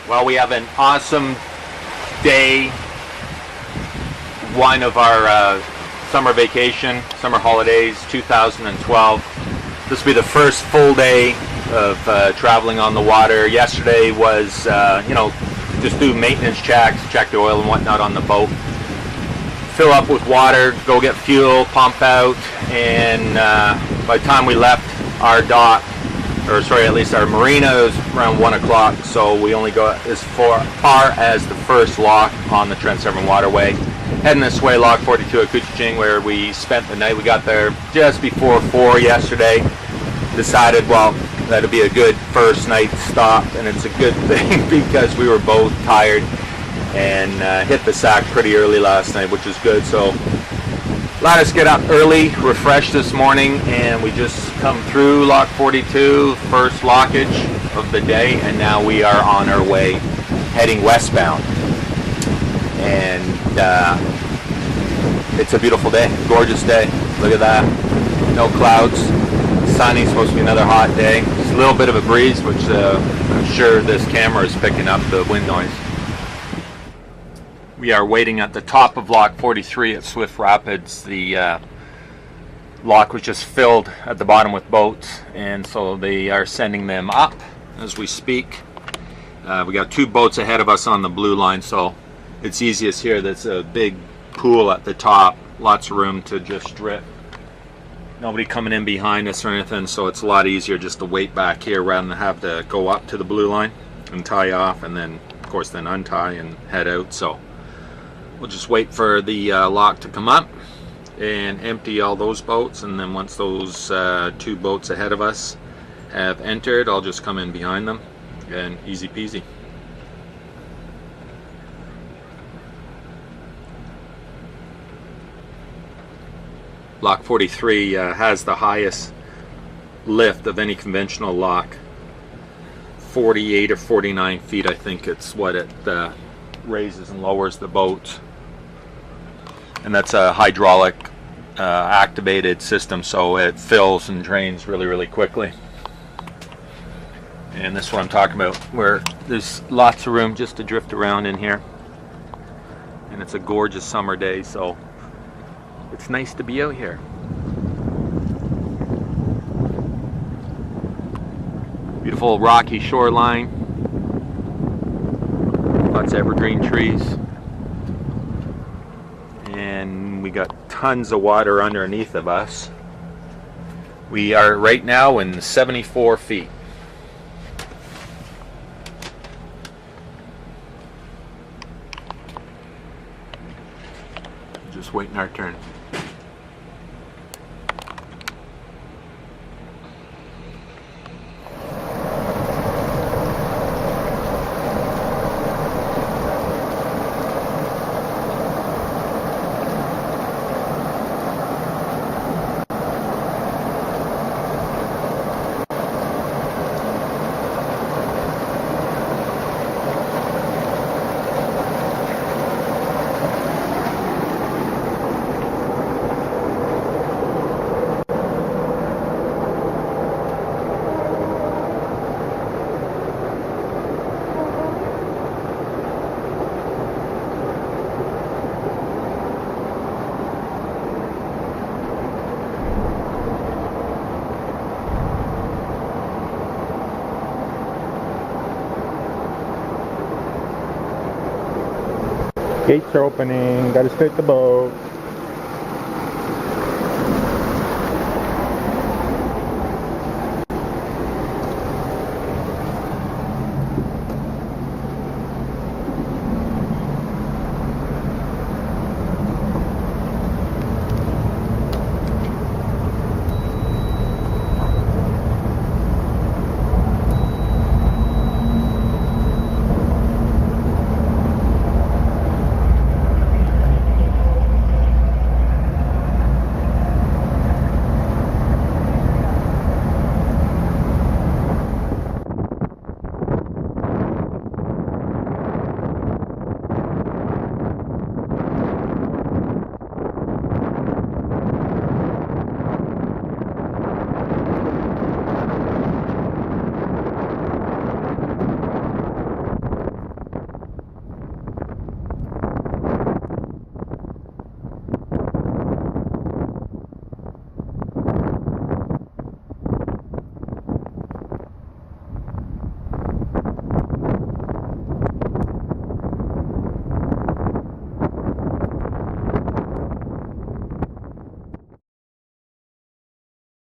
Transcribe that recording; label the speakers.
Speaker 1: Well, we have an awesome day one of our summer vacation, summer holidays 2012. This will be the first full day of traveling on the water. Yesterday was, just do maintenance checks, check the oil and whatnot on the boat. Fill up with water, go get fuel, pump out, and by the time we left our dock, at least our marina, it was around 1 o'clock, so we only got as far as the first lock on the Trent Severn Waterway. Heading this way, Lock 42 at Couchiching, where we spent the night. We got there just before 4 yesterday. Decided, well, that'd be a good first night stop, and it's a good thing because we were both tired and hit the sack pretty early last night, which is good. So let us get up early, refreshed this morning, and we just come through Lock 42, first lockage of the day, and now we are on our way heading westbound. And it's a beautiful day, gorgeous day. Look at that, no clouds, sunny, supposed to be another hot day. Just a little bit of a breeze, which I'm sure this camera is picking up the wind noise. We are waiting at the top of Lock 43 at Swift Rapids. The lock was just filled at the bottom with boats, and so they are sending them up as we speak. We got 2 boats ahead of us on the blue line, so it's easiest here. There's a big pool at the top, lots of room to just strip. Nobody coming in behind us or anything, so it's a lot easier just to wait back here rather than have to go up to the blue line and tie off, and then of course then untie and head out. So we'll just wait for the lock to come up and empty all those boats, and then once those 2 boats ahead of us have entered, I'll just come in behind them, and easy peasy. Lock 43 has the highest lift of any conventional lock, 48 or 49 feet, I think it's what it raises and lowers the boat. And that's a hydraulic activated system, so it fills and drains really, really quickly. And this is what I'm talking about, where there's lots of room just to drift around in here. And it's a gorgeous summer day, so it's nice to be out here. Beautiful rocky shoreline, lots of evergreen trees, and we got tons of water underneath of us. We are right now in 74 feet. Just waiting our turn.
Speaker 2: Gates are opening, gotta start the boat.